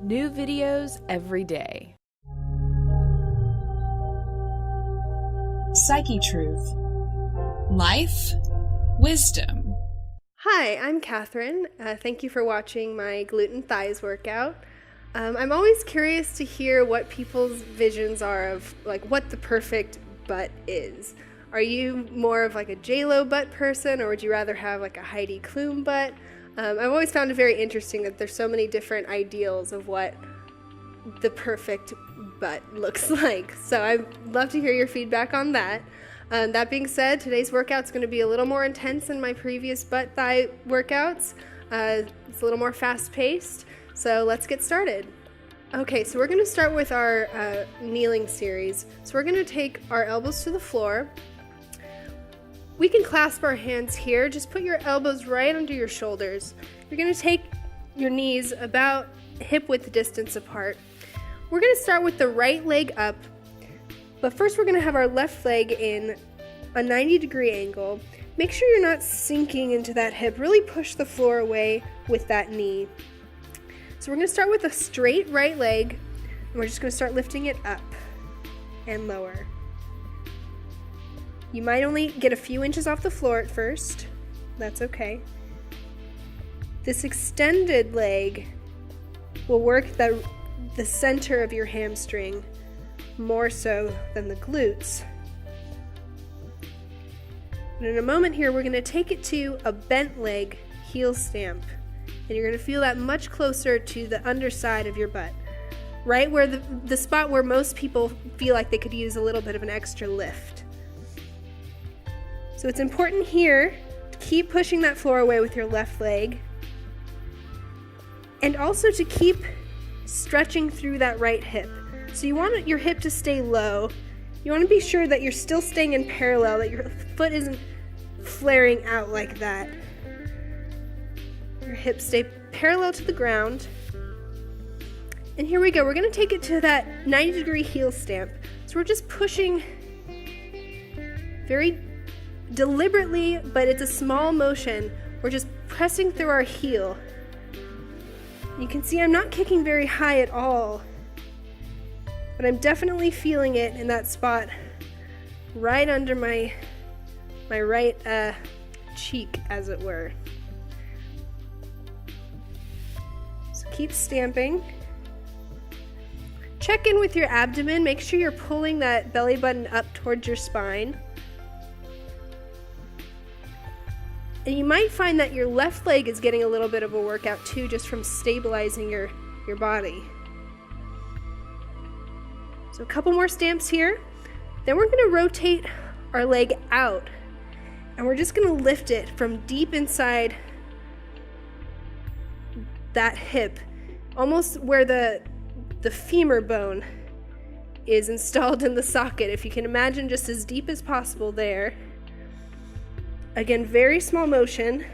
New videos every day. Psyche Truth. Life, wisdom. Hi, I'm Catherine. Thank you for watching my gluten thighs workout. I'm always curious to hear what people's visions are of what the perfect butt is. Are you more of a J-Lo butt person, or would you rather have a Heidi Klum butt? I've always found it very interesting that there's so many different ideals of what the perfect butt looks like. So I'd love to hear your feedback on that. That being said, today's workout's going to be a little more intense than my previous butt thigh workouts. It's a little more fast-paced, so let's get started. Okay, so we're going to start with our kneeling series. So we're going to take our elbows to the floor. We can clasp our hands here. Just put your elbows right under your shoulders. You're going to take your knees about hip-width distance apart. We're going to start with the right leg up, but first we're going to have our left leg in a 90-degree angle. Make sure you're not sinking into that hip. Really push the floor away with that knee. So we're going to start with a straight right leg, and we're just going to start lifting it up and lower. You might only get a few inches off the floor at first. That's okay. This extended leg will work the center of your hamstring more so than the glutes. And in a moment here, we're going to take it to a bent leg heel stamp. And you're going to feel that much closer to the underside of your butt. Right where the spot where most people feel like they could use a little bit of an extra lift. So it's important here to keep pushing that floor away with your left leg, and also to keep stretching through that right hip. So you want your hip to stay low. You want to be sure that you're still staying in parallel, that your foot isn't flaring out like that. Your hips stay parallel to the ground. And here we go. We're going to take it to that 90-degree heel stamp. So we're just pushing very deliberately, but it's a small motion. We're just pressing through our heel. You can see I'm not kicking very high at all, but I'm definitely feeling it in that spot right under my right cheek, as it were. So keep stamping. Check in with your abdomen. Make sure you're pulling that belly button up towards your spine. And you might find that your left leg is getting a little bit of a workout too, just from stabilizing your body. So a couple more stamps here. Then we're going to rotate our leg out, and we're just going to lift it from deep inside that hip, almost where the femur bone is installed in the socket. If you can imagine, just as deep as possible there. Again, very small motion.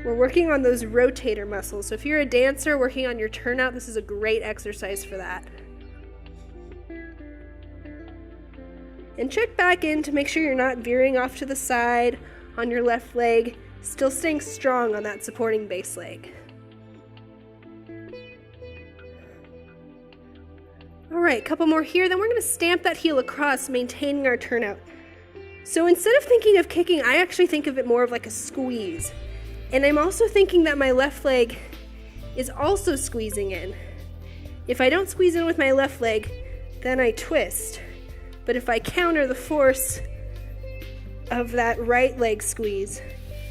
We're working on those rotator muscles. So if you're a dancer working on your turnout, this is a great exercise for that. And check back in to make sure you're not veering off to the side on your left leg, still staying strong on that supporting base leg. All right, a couple more here. Then we're going to stamp that heel across, maintaining our turnout. So instead of thinking of kicking, I actually think of it more of like a squeeze. And I'm also thinking that my left leg is also squeezing in. If I don't squeeze in with my left leg, then I twist. But if I counter the force of that right leg squeeze,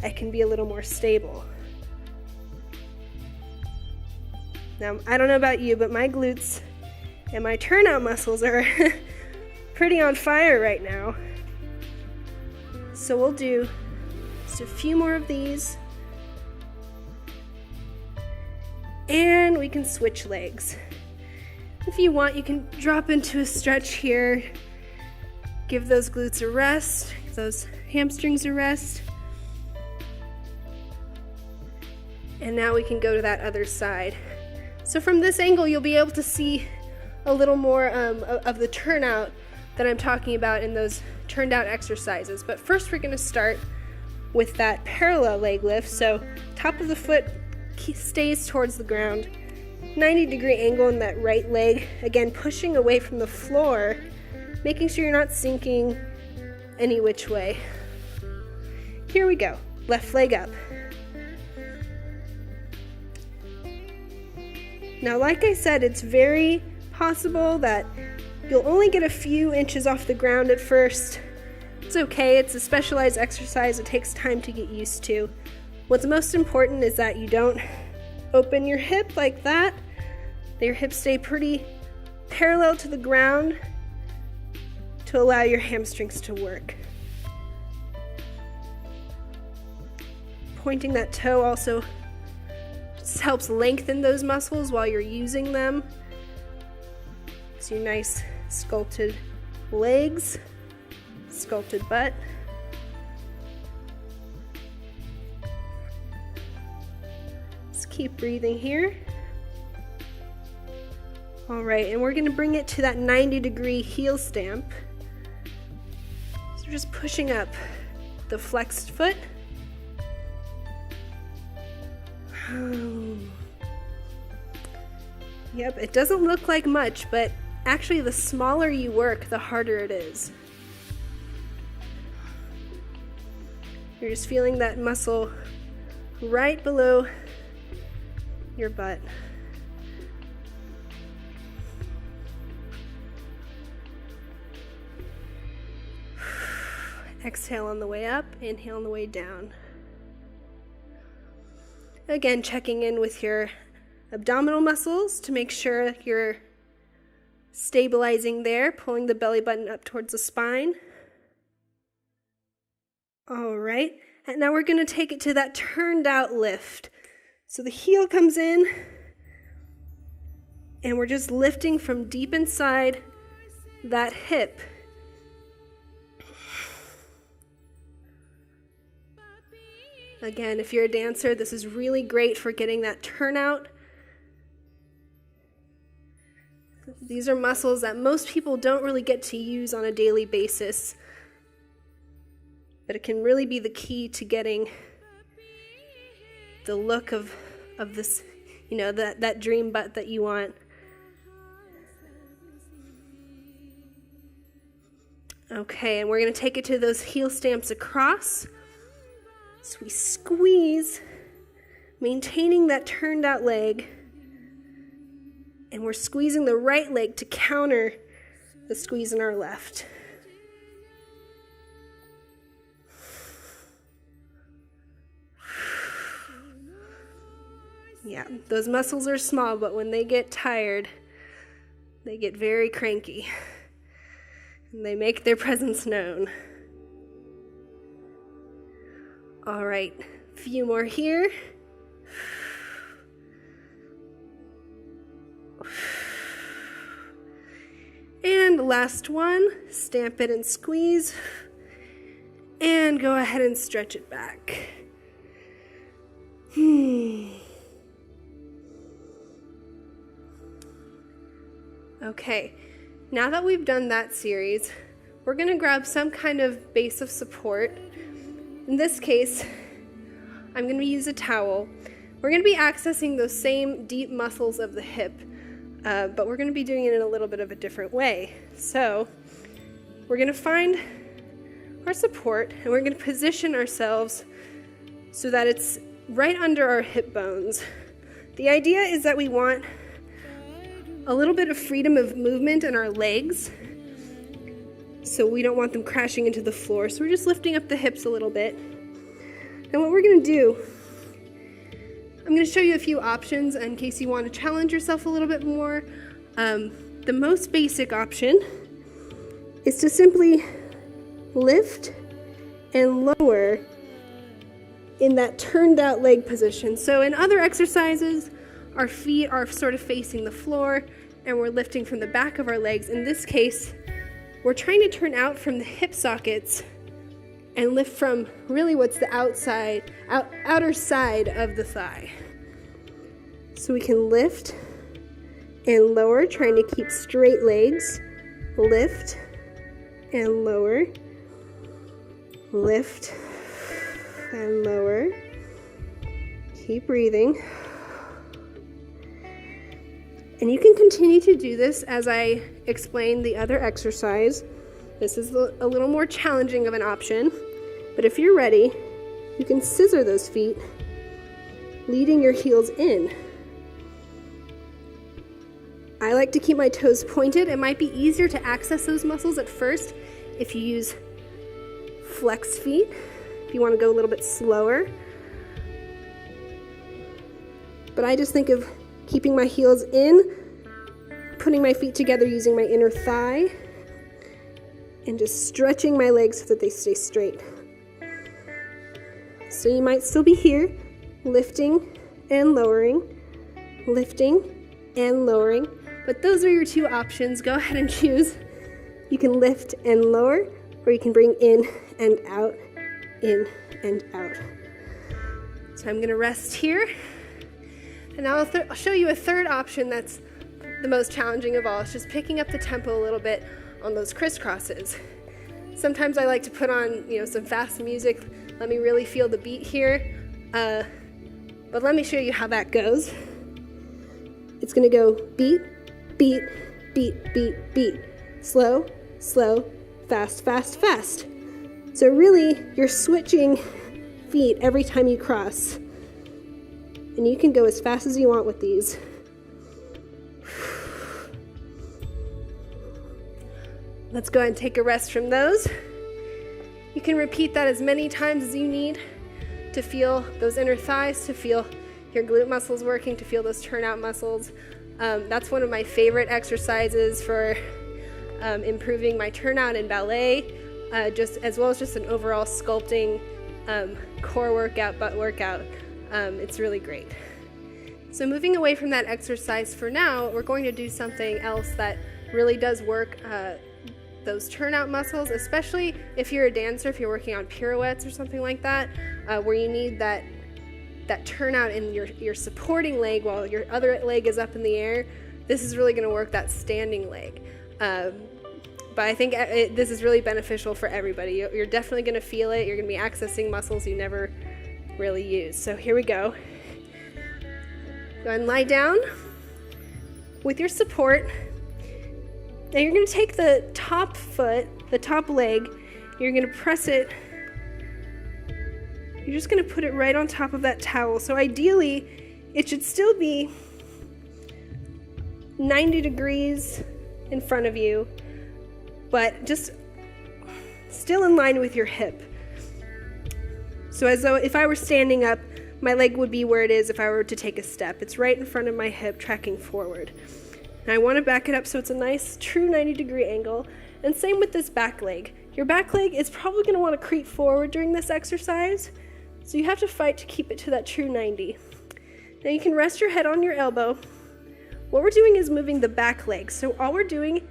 I can be a little more stable. Now, I don't know about you, but my glutes and my turnout muscles are pretty on fire right now. So we'll do just a few more of these. And we can switch legs. If you want, you can drop into a stretch here. Give those glutes a rest, give those hamstrings a rest. And now we can go to that other side. So from this angle, you'll be able to see a little more of the turnout that I'm talking about in those turned out exercises. But first we're going to start with that parallel leg lift. So top of the foot stays towards the ground. 90-degree angle in that right leg. Again, pushing away from the floor, making sure you're not sinking any which way. Here we go. Left leg up. Now, like I said, it's very possible that you'll only get a few inches off the ground at first. It's okay. It's a specialized exercise. It takes time to get used to. What's most important is that you don't open your hip like that. That your hips stay pretty parallel to the ground to allow your hamstrings to work. Pointing that toe also just helps lengthen those muscles while you're using them. So your nice sculpted legs, sculpted butt. Just keep breathing here. All right, and we're going to bring it to that 90-degree heel stamp. So just pushing up the flexed foot. Yep, it doesn't look like much, but actually the smaller you work, the harder it is. You're just feeling that muscle right below your butt. Exhale on the way up, inhale on the way down. Again, checking in with your abdominal muscles to make sure you're stabilizing there, pulling the belly button up towards the spine. All right, and now we're going to take it to that turned out lift. So the heel comes in, and we're just lifting from deep inside that hip. Again, if you're a dancer, this is really great for getting that turnout. These are muscles that most people don't really get to use on a daily basis, but it can really be the key to getting the look of this, that dream butt that you want. Okay, and we're going to take it to those heel stamps across. So we squeeze, maintaining that turned out leg, and we're squeezing the right leg to counter the squeeze in our left. Yeah, those muscles are small, but when they get tired, they get very cranky, and they make their presence known. All right, a few more here. And last one, stamp it and squeeze. And go ahead and stretch it back. Okay, now that we've done that series, we're going to grab some kind of base of support. In this case, I'm going to use a towel. We're going to be accessing those same deep muscles of the hip, but we're going to be doing it in a little bit of a different way. So we're going to find our support, and we're going to position ourselves so that it's right under our hip bones. The idea is that we want a little bit of freedom of movement in our legs, so we don't want them crashing into the floor. So we're just lifting up the hips a little bit. And what we're going to do, I'm going to show you a few options in case you want to challenge yourself a little bit more. The most basic option is to simply lift and lower in that turned out leg position. So in other exercises, our feet are sort of facing the floor and we're lifting from the back of our legs. In this case, we're trying to turn out from the hip sockets and lift from really what's the outer side of the thigh. So we can lift and lower, trying to keep straight legs. Lift and lower. Lift and lower. Keep breathing. And you can continue to do this as I explain the other exercise. This is a little more challenging of an option, but if you're ready, you can scissor those feet, leading your heels in. I like to keep my toes pointed. It might be easier to access those muscles at first if you use flex feet, if you want to go a little bit slower. But I just think of keeping my heels in, putting my feet together using my inner thigh, and just stretching my legs so that they stay straight. So you might still be here, lifting and lowering, but those are your two options. Go ahead and choose. You can lift and lower, or you can bring in and out, in and out. So I'm gonna rest here, and now I'll show you a third option that's the most challenging of all. It's just picking up the tempo a little bit on those crisscrosses. Sometimes I like to put on, some fast music. Let me really feel the beat here. But let me show you how that goes. It's gonna go beat, beat, beat, beat, beat. Slow, slow, fast, fast, fast. So really, you're switching feet every time you cross. And you can go as fast as you want with these. Let's go ahead and take a rest from those. You can repeat that as many times as you need to feel those inner thighs, to feel your glute muscles working, to feel those turnout muscles. That's one of my favorite exercises for improving my turnout in ballet, just as well as just an overall sculpting core workout, butt workout. It's really great. So moving away from that exercise for now, we're going to do something else that really does work those turnout muscles, especially if you're a dancer, if you're working on pirouettes or something like that, where you need that turnout in your supporting leg while your other leg is up in the air. This is really going to work that standing leg. But I think this is really beneficial for everybody. You're definitely going to feel it. You're going to be accessing muscles you never really use. So here we go. Go ahead and lie down with your support. Now you're going to take the top foot, the top leg, you're going to press it. You're just going to put it right on top of that towel. So ideally, it should still be 90 degrees in front of you, but just still in line with your hip. So as though if I were standing up, my leg would be where it is if I were to take a step. It's right in front of my hip, tracking forward. And I want to back it up so it's a nice, true 90-degree angle. And same with this back leg. Your back leg is probably going to want to creep forward during this exercise, so you have to fight to keep it to that true 90. Now you can rest your head on your elbow. What we're doing is moving the back leg. So all we're doing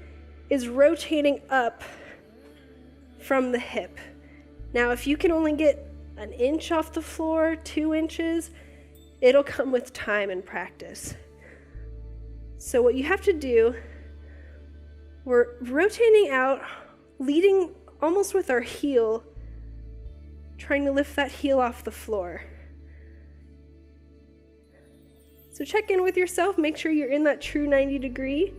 is rotating up from the hip. Now if you can only get an inch off the floor, 2 inches, it'll come with time and practice. So what you have to do, we're rotating out, leading almost with our heel, trying to lift that heel off the floor. So check in with yourself, make sure you're in that true 90 degree.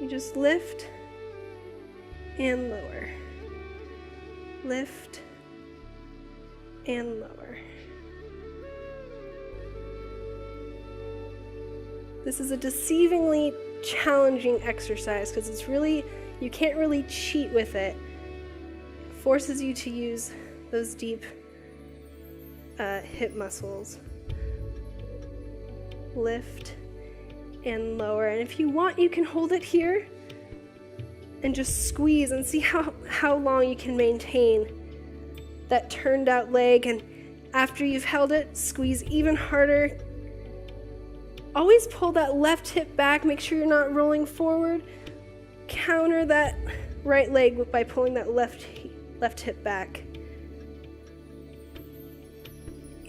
You just lift and lower. Lift and lower. This is a deceivingly challenging exercise because it's really, you can't really cheat with it. It forces you to use those deep hip muscles. Lift and lower. And if you want, you can hold it here and just squeeze and see how long you can maintain that turned out leg. And after you've held it, squeeze even harder. Always pull that left hip back. Make sure you're not rolling forward. Counter that right leg by pulling that left hip back.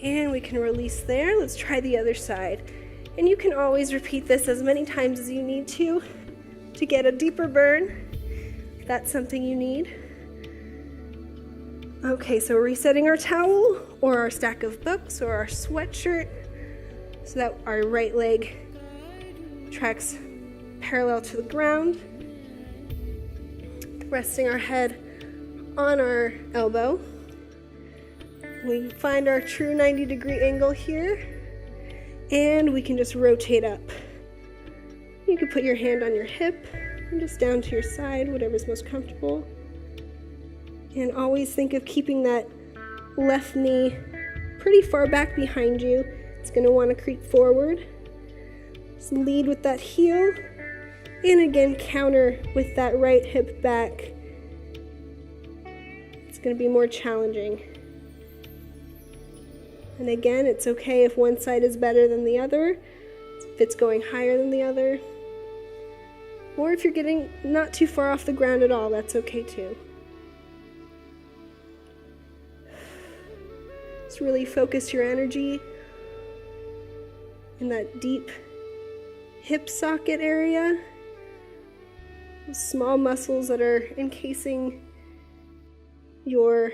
And we can release there. Let's try the other side. And you can always repeat this as many times as you need to get a deeper burn, if that's something you need. Okay, so we're resetting our towel or our stack of books or our sweatshirt. so that our right leg tracks parallel to the ground, resting our head on our elbow. We find our true 90-degree angle here, and we can just rotate up. You can put your hand on your hip and just down to your side, whatever's most comfortable. And always think of keeping that left knee pretty far back behind you. It's going to want to creep forward. Just lead with that heel, and again counter with that right hip back. It's going to be more challenging. And again, it's okay if one side is better than the other, if it's going higher than the other. Or if you're getting not too far off the ground at all, that's okay too. Just really focus your energy in that deep hip socket area. Those small muscles that are encasing your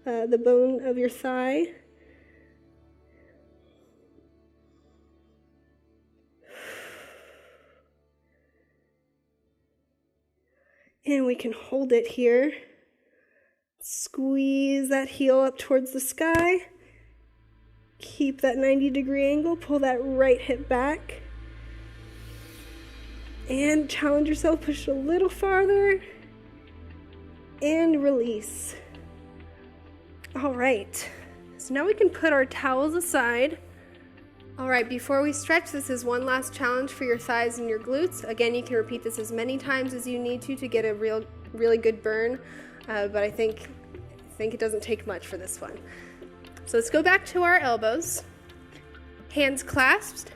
the bone of your thigh. And we can hold it here. Squeeze that heel up towards the sky. Keep that 90-degree angle. Pull that right hip back. And challenge yourself. Push a little farther. And release. All right. So now we can put our towels aside. All right, before we stretch, this is one last challenge for your thighs and your glutes. Again, you can repeat this as many times as you need to get a really good burn, but I think it doesn't take much for this one. So let's go back to our elbows. Hands clasped.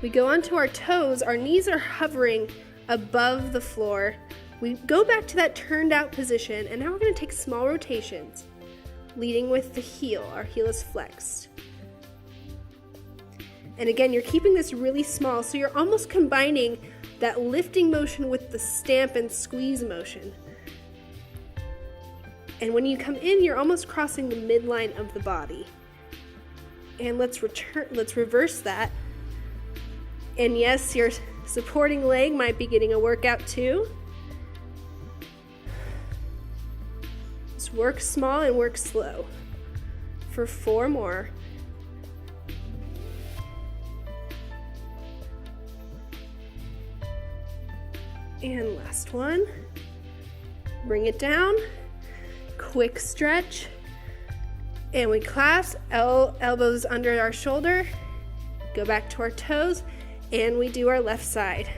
We go onto our toes. Our knees are hovering above the floor. We go back to that turned out position, and now we're going to take small rotations, leading with the heel. Our heel is flexed. And again, you're keeping this really small, so you're almost combining that lifting motion with the stamp and squeeze motion. And when you come in, you're almost crossing the midline of the body. And let's reverse that. And yes, your supporting leg might be getting a workout too. Just work small and work slow for 4 more. And last one. Bring it down. Quick stretch. And we clasp, elbows under our shoulder. Go back to our toes. And we do our left side.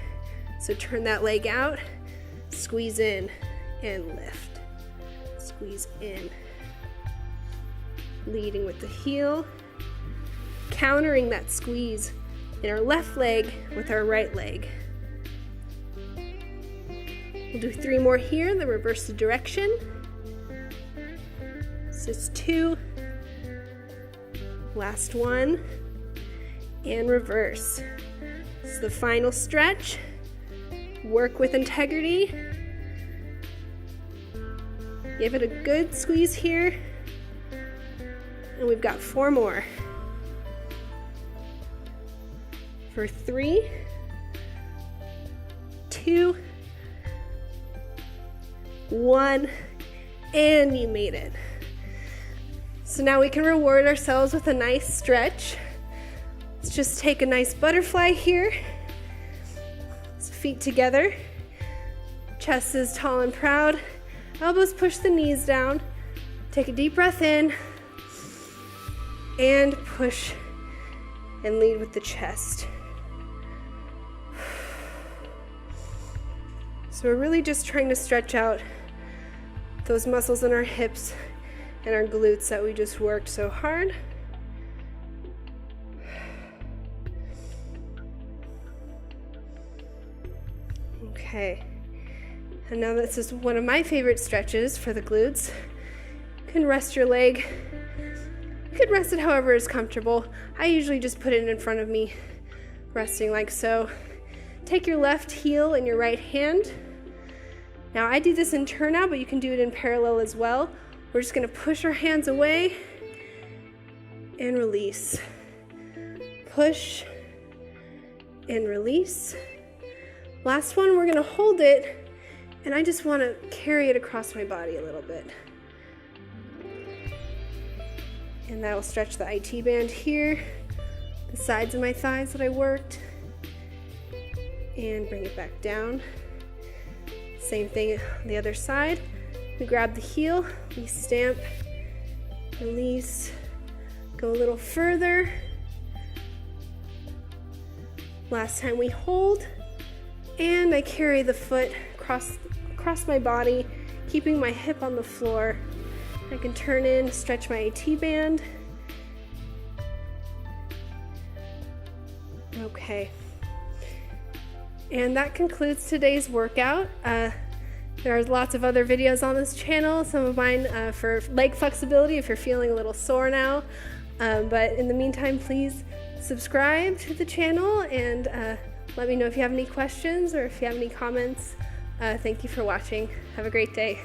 So turn that leg out. Squeeze in and lift. Squeeze in. Leading with the heel. Countering that squeeze in our left leg with our right leg. We'll do 3 more here, then reverse the direction. So it's 2. Last one. And reverse. This is the final stretch. Work with integrity. Give it a good squeeze here. And we've got 4 more. For 3, 2, 1, and you made it. So now we can reward ourselves with a nice stretch. Let's just take a nice butterfly here. So feet together. Chest is tall and proud. Elbows push the knees down. Take a deep breath in. And push and lead with the chest. So we're really just trying to stretch out those muscles in our hips and our glutes that we just worked so hard. Okay, and now this is one of my favorite stretches for the glutes. You can rest your leg. You could rest it however is comfortable. I usually just put it in front of me, resting like so. Take your left heel in your right hand. Now I do this in turnout, but you can do it in parallel as well. We're just going to push our hands away and release. push and release. Last one, we're gonna hold it, and I just wanna carry it across my body a little bit. And that'll stretch the IT band here, the sides of my thighs that I worked, and bring it back down. Same thing on the other side. We grab the heel, we stamp, release, go a little further. Last time we hold, and I carry the foot across my body, keeping my hip on the floor. I can turn in, stretch my AT band. Okay. And that concludes today's workout. There are lots of other videos on this channel, some of mine for leg flexibility if you're feeling a little sore now. But in the meantime, please subscribe to the channel and let me know if you have any questions or if you have any comments. Thank you for watching. Have a great day.